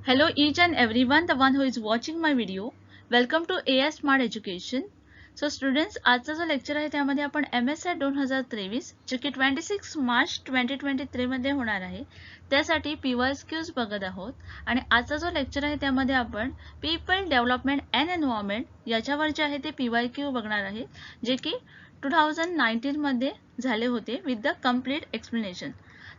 Hello each and everyone, the one who is watching my video. Welcome to AS Smart Education. So students, आजचा जो lecture आहे त्यामध्ये आपण MSI 2023 जे की 26 मार्च 2023 मध्ये होणार आहे त्यासाठी PYQs बघत आहोत आणि आजचा जो लेक्चर आहे त्यामध्ये आपण पीपल डेव्हलपमेंट अँड एन्व्हायरमेंट याच्यावर जे आहे ते PYQ बघणार आहे जे की 2019 मध्ये झाले होते विथ द कंप्लीट एक्सप्लेनेशन.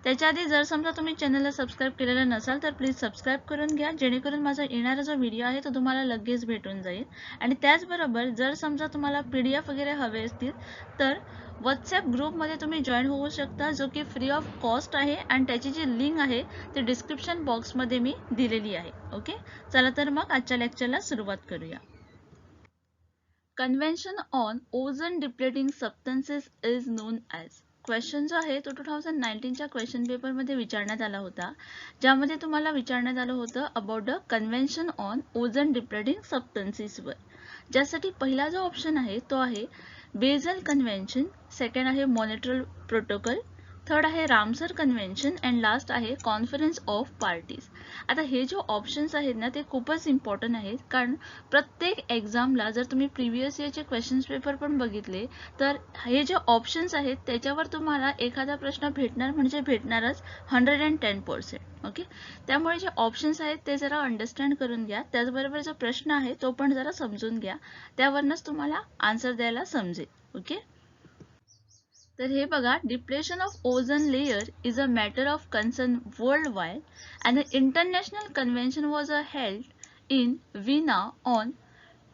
त्याच्या आधी जर समजा तुम्ही चॅनलला सबस्क्राइब केलेलं नसाल तर प्लीज सबस्क्राइब करून घ्या जेणेकरून माझा येणारा जो व्हिडिओ आहे तो तुम्हाला लगेच भेटून जाईल. आणि त्याचबरोबर जर समजा तुम्हाला PDF वगैरे हवे असतील तर व्हॉट्सॲप ग्रुपमध्ये तुम्ही जॉईन होऊ शकता जो की फ्री ऑफ कॉस्ट आहे आणि त्याची जी लिंक आहे ती डिस्क्रिप्शन बॉक्समध्ये मी दिलेली आहे. ओके, चला तर मग आजच्या लेक्चरला सुरुवात करूया. Convention on ozone depleting substances is known as. Question जो आहे तो 2019च्या क्वेश्चन पेपरमध्ये विचारण्यात आला होता ज्यामध्ये तुम्हाला विचारण्यात आलं होतं about the convention on ozone depleting सबस्टन्सेसवर. ज्यासाठी पहिला जो ऑप्शन आहे तो आहे बेझल कन्व्हेन्शन, सेकंड आहे मॉनिट्रल प्रोटोकॉल, थर्ड आहे रामसर कन्व्हेन्शन अँड लास्ट आहे कॉन्फरन्स ऑफ पार्टीज. आता हे जे ऑप्शन्स आहेत ना ते खूपच इम्पॉर्टंट आहेत कारण प्रत्येक एक्झामला जर तुम्ही प्रिव्हियस इयरचे क्वेश्चन्स पेपर पण बघितले तर हे जे ऑप्शन्स आहेत त्याच्यावर तुम्हाला एखादा प्रश्न भेटणार म्हणजे भेटणारच 110%. ओके, त्यामुळे जे ऑप्शन्स आहेत ते जरा अंडरस्टँड करून घ्या. त्याचबरोबर जो प्रश्न आहे तो पण जरा समजून घ्या, त्यावरनच तुम्हाला आन्सर द्यायला समजेल. ओके, तर हे बघा, depletion of ozone layer is a matter of concern world wide and the international convention was held in विना ऑन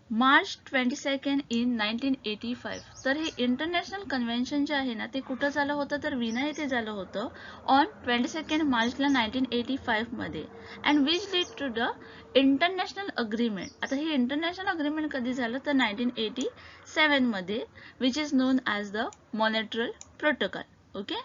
मार्च 22 इन 1985. तर हे इंटरनॅशनल कन्व्हेन्शन जे आहे ना ते कुठं झालं होतं तर विना येथे झालं होतं ऑन 22 मार्चला 1985 मध्ये and which lead to the international agreement. आता हे इंटरनॅशनल अग्रीमेंट कधी झालं तर 1987 मध्ये which is known as the Montreal protocol. Okay,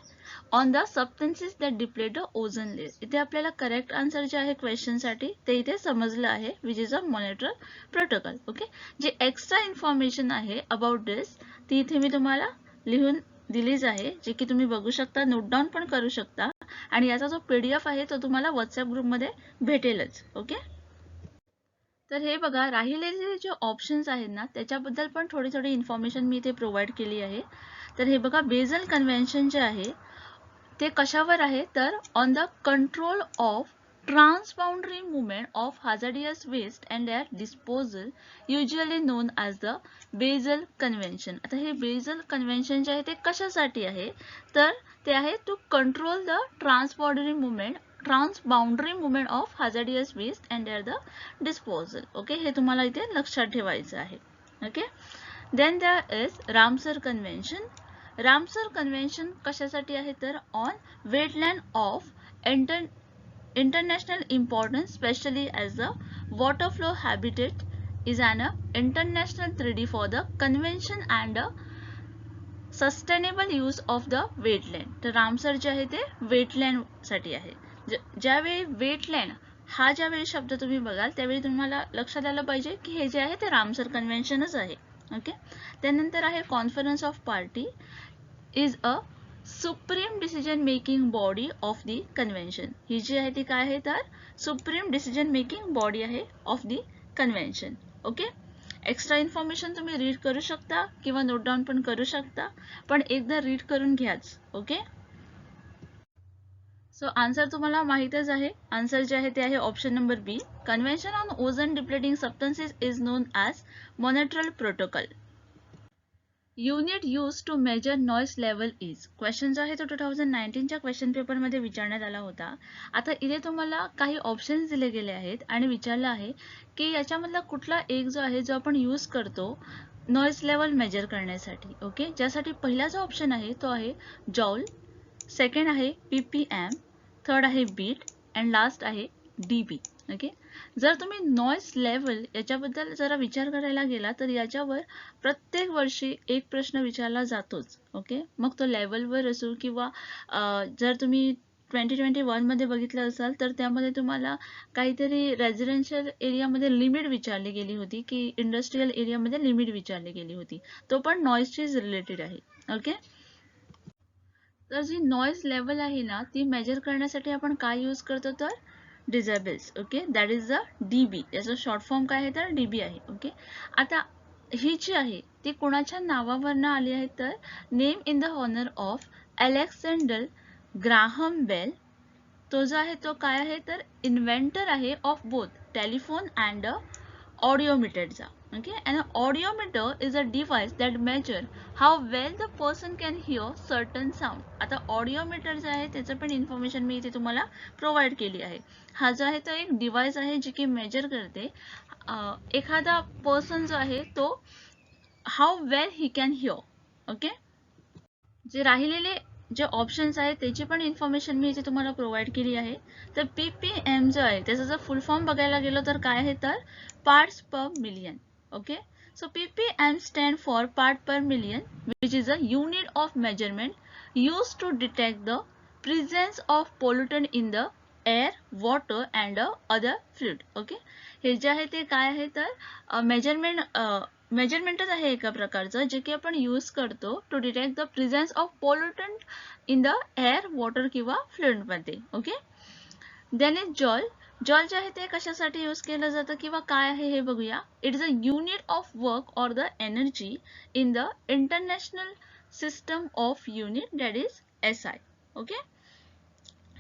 on the substances that deplete the ozone layer. इथे आपल्याला करेक्ट आन्सर जे आहे क्वेश्चनसाठी ते इथे समजलं आहे which is a Montreal protocol. Okay, जे एक्स्ट्रा इन्फॉर्मेशन आहे अबाउट दिस ती इथे मी तुम्हाला लिहून दिलीच आहे जे की तुम्ही बघू शकता, नोट डाऊन पण करू शकता आणि याचा जो PDF आहे तो तुम्हाला व्हॉट्सॲप ग्रुपमध्ये भेटेलच. ओके, तर हे बघा, राहिलेले जे ऑप्शन्स आहेत ना त्याच्याबद्दल पण थोडी इन्फॉर्मेशन मी इथे प्रोव्हाइड केली आहे. तर हे बघा, बेझल कन्व्हेन्शन जे आहे ते कशावर आहे तर on the control of transboundary movement of hazardous waste and their disposal usually known as the Basel convention. आता हे बेझल कन्व्हेन्शन जे आहे ते कशासाठी आहे तर ते आहे to control the transboundary movement of hazardous waste and their the disposal. Okay, हे तुम्हाला इथे लक्षात ठेवायचं आहे. Okay, then there is Ramsar convention. Ramsar convention कशासाठी आहे तर on wetland of international importance specially as the water flow habitat is an international treaty for the convention and sustainable use of the wetland. तर Ramsar जे आहे ते wetland साठी आहे. ज्यावेळी वेटलँड हा ज्यावेळी शब्द तुम्ही बघाल त्यावेळी तुम्हाला लक्षात आलं पाहिजे की हे जे आहे ते रामसर कन्व्हेन्शनच आहे. ओके, त्यानंतर आहे conference of party is a supreme decision making body of the convention. ही जी आहे ती काय आहे तर सुप्रीम डिसिजन मेकिंग बॉडी आहे of the convention. Okay, extra information तुम्ही रीड करू शकता किंवा नोट डाऊन पण करू शकता, पण एकदा रीड करून घ्याच. ओके, सो आन्सर तुम्हाला माहितच आहे. आन्सर जे आहे ते आहे option number B. Convention on ozone depleting substances is known as Montreal protocol. Unit use to measure noise level is. Question जो आहे तो 2019च्या क्वेश्चन पेपरमध्ये विचारण्यात आला होता. आता इथे तुम्हाला काही ऑप्शन्स दिले गेले आहेत आणि विचारलं आहे की याच्यामधला कुठला एक जो आहे जो आपण यूज करतो नॉइज लेवल मेजर करण्यासाठी. ओके, ज्यासाठी पहिला जो ऑप्शन आहे तो आहे जॉल, सेकंड आहे PPM, थर्ड आहे बीट अँड लास्ट आहे DB. ओके, जर तुम्ही नॉइज लेवल याच्याबद्दल जरा विचार करायला गेला तर याच्यावर प्रत्येक वर्षी एक प्रश्न विचारला जातोच. ओके, मग तो लेवलवर असो किंवा जर तुम्ही 2021 मध्ये बघितलं असाल तर त्यामध्ये तुम्हाला काहीतरी रेझिडेन्शियल एरियामध्ये लिमिट विचारली गेली होती की इंडस्ट्रियल एरियामध्ये लिमिट विचारली गेली होती, तो पण नॉइजशीच रिलेटेड आहे. ओके, तर जी नॉइज लेवल आहे ना ती मेजर करण्यासाठी आपण काय यूज करतो तर disables. Okay, that is the DB. याचा शॉर्ट फॉर्म काय आहे तर DB आहे. ओके, आता ही जी आहे ती कोणाच्या नावावरनं आली आहे तर name in the honour of Alexander Graham Bell. तो जो आहे तो काय आहे तर इन्व्हेंटर आहे ऑफ बोथ टेलिफोन अँड ऑडिओमीटरचा. Okay, and an audiometer is a device that measure how well the person can hear certain sound. आता ऑडिओमीटर जे आहे त्याचं पण इन्फॉर्मेशन मी इथे तुम्हाला प्रोव्हाइड केली आहे. हा जो आहे तो एक डिव्हाइस आहे जे की मेजर करते एखादा पर्सन जो आहे तो how well he can hear. Okay, जे राहिलेले जे ऑप्शन्स आहेत त्याची पण इन्फॉर्मेशन मी इथे तुम्हाला प्रोव्हाइड केली आहे. तर PPM जो आहे त्याचा जर फुल फॉर्म बघायला गेलो तर काय आहे तर parts per million. Okay, so PPM stand for part per million, which is a unit of measurement used to detect the presence of pollutant in the air, water and other fluid. Okay, हे जे आहे ते काय आहे तर मेजरमेंटच आहे एका प्रकारचं जे की आपण यूज करतो to detect the presence of pollutant in the air, water किंवा फ्लुइड मध्ये. Okay, then is joule. Joule जे आहे ते कशासाठी यूज केलं जातं किंवा काय आहे हे बघूया. It is a unit of work or the energy in the international system of unit, that is SI. Okay,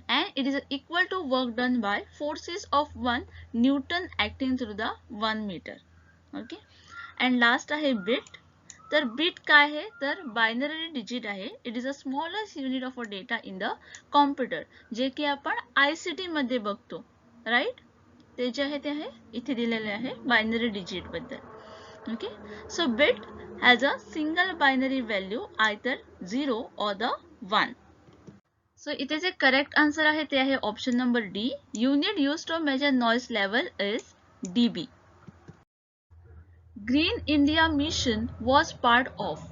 and it is equal to work done by forces of 1 Newton acting through the 1 meter. Okay, and last आहे bit. तर bit काय आहे तर binary digit आहे. It is a smallest unit of a data in the computer, जे की आपण ICT मध्ये बघतो. राईट, ते जे आहे ते आहे इथे दिलेले आहे बायनरी डिजिट बद्दल. Okay, so bit has a single binary value either 0 or the 1. So इथे जे करेक्ट आन्सर आहे ते आहे option number D. Unit use to measure noise level is DB. Green India mission was part of.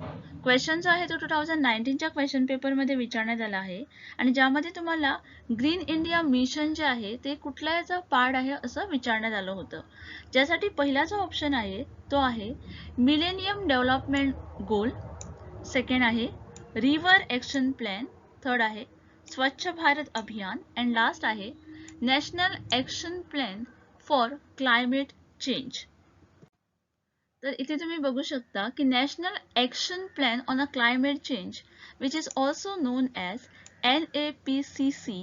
Question जो आहे तो 2019च्या question पेपरमध्ये विचारण्यात आला आहे आणि ज्यामध्ये तुम्हाला ग्रीन इंडिया मिशन जे आहे ते कुठल्या याचा पार्ट आहे असं विचारण्यात आलं होतं. ज्यासाठी पहिला जो ऑप्शन आहे तो आहे मिलेनियम डेव्हलपमेंट गोल, सेकंड आहे रिव्हर ॲक्शन प्लॅन, थर्ड आहे स्वच्छ भारत अभियान अँड लास्ट आहे national action plan for climate change. तर इथे तुम्ही बघू शकता की national action plan on a climate change which is also non as NAPCC.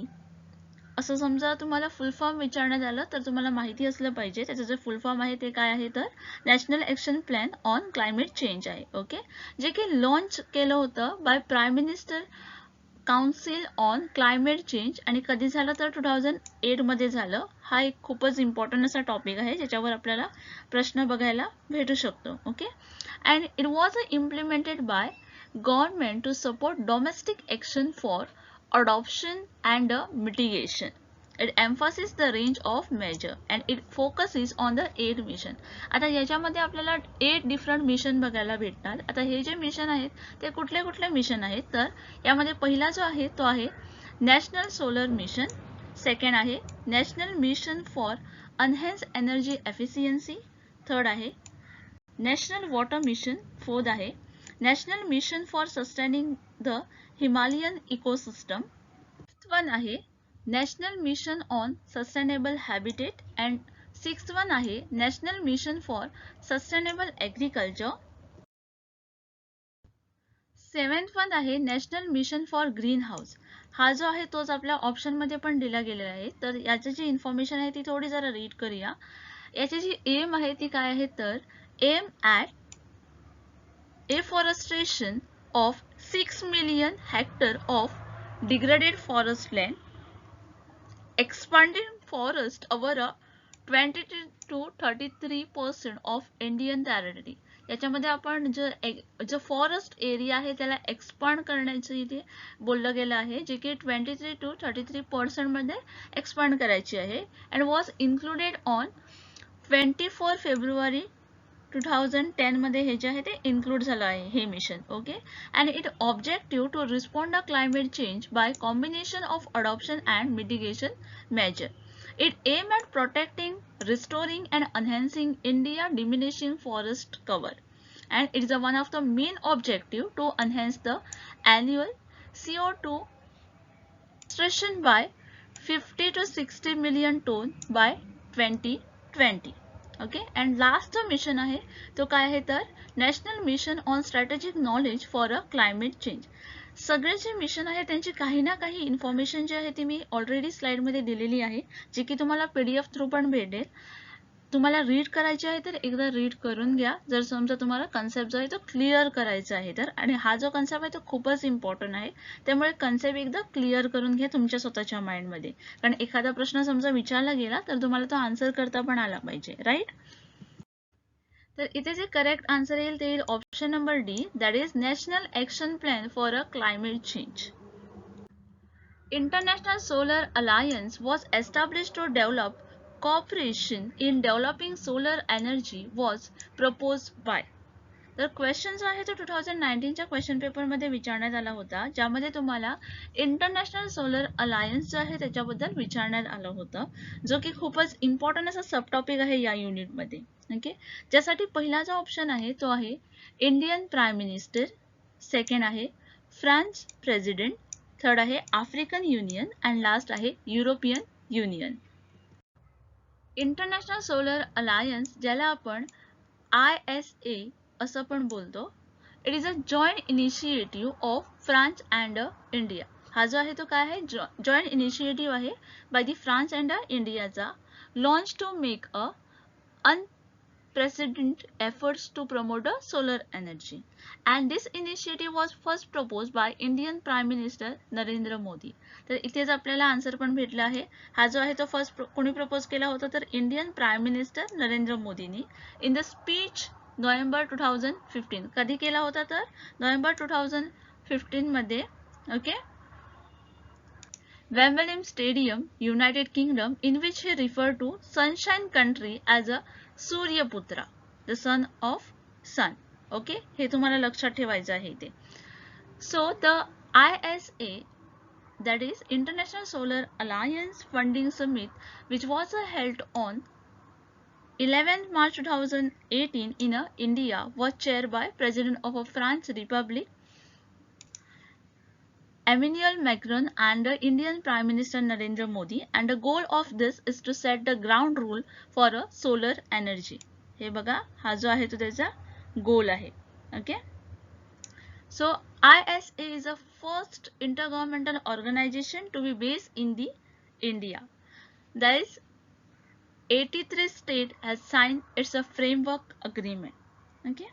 असं समजा तुम्हाला फुल फॉर्म विचारण्यात आलं तर तुम्हाला माहिती असलं पाहिजे त्याचं जे फुल फॉर्म आहे ते काय आहे तर national action plan on climate change आहे. ओके, जे की लॉन्च केलं होतं by prime minister council on climate change आणि कधी झालं तर 2008 मध्ये झालं. हा एक खूपच इम्पॉर्टंट असा टॉपिक आहे ज्याच्यावर आपल्याला प्रश्न बघायला भेटू शकतो. Okay, and it was implemented by government to support domestic action for adoption and mitigation. It emphasizes the range of measure and it focuses on the 8 mission. आता याच्यामध्ये आपल्याला 8 डिफरंट मिशन बघायला भेटणार. आता हे जे मिशन आहेत ते कुठले कुठले मिशन आहेत तर यामध्ये पहिला जो आहे तो आहे नॅशनल सोलर मिशन, सेकंड आहे national mission for enhance energy efficiency, third आहे नॅशनल वॉटर मिशन, फोर्थ आहे national mission for sustaining the Himalayan ecosystem, fifth one आहे national mission on sustainable habitat and sixth one आहे national mission for sustainable agriculture, seventh one आहे national mission for green house. हा जो आहे तोच आपल्या ऑप्शनमध्ये पण दिला गेलेला आहे. तर याची जी इन्फॉर्मेशन आहे ती थोडी जरा रीड करूया. याची जी एम आहे ती काय आहे तर M at afforestation of 6 million hectare of degraded forest land, expanding forest over a 20 to 33% of Indian territory. याच्यामध्ये आपण जो फॉरेस्ट एरिया आहे त्याला एक्सपांड करण्याचं इथे बोललं गेलं आहे जे की 23 to 33% मध्ये एक्सपांड करायची आहे and was included on 24 February 2010 मध्ये हे जे आहे ते इन्क्लूड झालं आहे हे मिशन. Okay, and it objective to respond the climate change by combination of adoption and mitigation measure. It aim at protecting, restoring and enhancing India diminishing forest cover, and it is one of the main objective to enhance the annual CO2 sequestration by 50 to 60 million ton by 2020. Okay. And last जो mission आहे तो काय आहे तर national mission on strategic knowledge for a climate change. सगळे जे mission आहे त्यांची काही ना काही इन्फॉर्मेशन जी आहे ती मी ऑलरेडी स्लाइडमध्ये दिलेली आहे, जी की तुम्हाला PDF थ्रू पण भेटेल. तुम्हाला रीड करायची आहे तर एकदा रीड करून घ्या, जर समजा तुम्हाला कन्सेप्ट जो आहे तो क्लिअर करायचा आहे तर. आणि हा जो कन्सेप्ट आहे तो खूपच इम्पॉर्टंट आहे, त्यामुळे कन्सेप्ट एकदा क्लिअर करून घ्या तुमच्या स्वतःच्या माइंडमध्ये, कारण एखादा प्रश्न समजा विचारला गेला तर तुम्हाला तो आन्सर करता पण आला पाहिजे, राईट. तर इथे जे करेक्ट आन्सर येईल ते येईल option number D, that is national action plan for a climate change. International Solar Alliance was established to develop cooperation in developing solar energy was proposed by. तर क्वेश्चन जो आहे तो 2019च्या क्वेश्चन पेपरमध्ये विचारण्यात आला होता, ज्यामध्ये तुम्हाला इंटरनॅशनल सोलर अलायन्स जो आहे त्याच्याबद्दल विचारण्यात आलं होतं, जो की खूपच इम्पॉर्टंट असा सब टॉपिक आहे या युनिटमध्ये. ओके. ज्यासाठी पहिला जो ऑप्शन आहे तो आहे इंडियन प्राईम मिनिस्टर, सेकंड आहे फ्रान्स प्रेसिडेंट, थर्ड आहे आफ्रिकन युनियन अँड लास्ट आहे European Union. International solar alliance, ज्याला आपण ISA असं पण बोलतो, it is a joint initiative of France and India. हा जो आहे तो काय आहे, जॉईंट इनिशिएटिव्ह आहे बाय दी फ्रान्स अँड इंडियाचा, launch to make a unprecedented efforts to promote the solar energy, and this initiative was first proposed by Indian Prime Minister Narendra Modi. तर इथेच आपल्याला आन्सर पण भेटला आहे. हा जो आहे तो फर्स्ट कोणी प्रपोज केला होता तर इंडियन प्राईम मिनिस्टर नरेंद्र मोदींनी इन द स्पीच नोव्हेंबर 2015. कधी केला होता तर नोव्हेंबर 2015 मध्ये. Okay. Wembley Stadium, United Kingdom, in which he referred to Sunshine Country as a Suryaputra, the son of sun. Okay, हे तुम्हाला लक्षात ठेवायचं आहे इथे. So the ISA, that is International Solar Alliance Funding Summit, which was held on 11th March 2018 in India, was chaired by President of France Republic Emmanuel Macron and the Indian Prime Minister Narendra Modi, and the goal of this is to set the ground rule for a solar energy. हे बघा, हा जो आहे तो त्याचा गोल आहे. Okay. So ISA is the first intergovernmental organization to be based in the India. That is 83 states has signed its a framework agreement. Okay.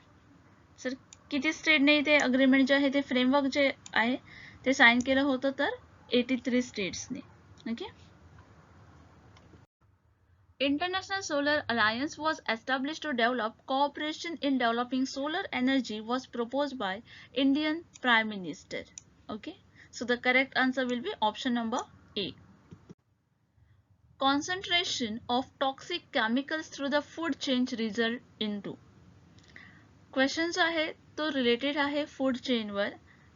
Sir किती स्टेटने ते अग्रीमेंट जे आहे ते फ्रेमवर्क जे आहे ते साइन केलं होतं तर 83 स्टेट्सने. Okay. International Solar Alliance was established to develop cooperation in developing solar energy was proposed by Indian Prime Minister. Okay. So the correct answer will be option number A. Concentration of toxic chemicals through the food chain result into. Question जो आहे तो related आहे food चेनवर,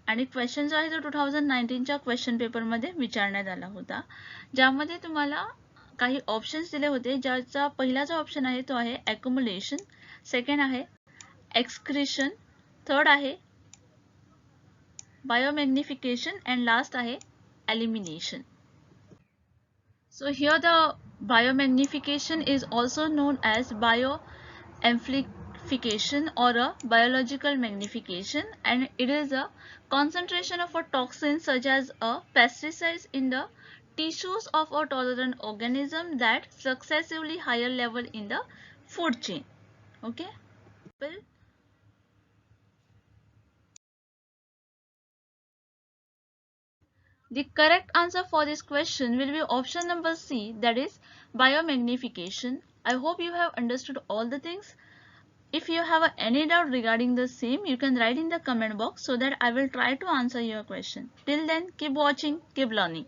आणि question जो आहे तो 2019च्या question पेपरमध्ये विचारण्यात आला होता, ज्यामध्ये तुम्हाला काही ऑप्शन्स दिले होते, ज्याचा पहिला जो ऑप्शन आहे तो आहे ॲक्युम्युलेशन, सेकंड आहे एक्सक्रिशन, थर्ड आहे बायोमॅग्निफिकेशन अँड लास्ट आहे elimination. So here the biomagnification is also known as bioamplification or a biological magnification, and it is a concentration of a toxin such as a pesticides in the tissues of a tolerant organism that successively higher level in the food chain. Okay. The correct answer for this question will be option number C, that is biomagnification. I hope you have understood all the things. If you have any doubt regarding the same, you can write in the comment box so that I will try to answer your question. Till then, keep watching, keep learning.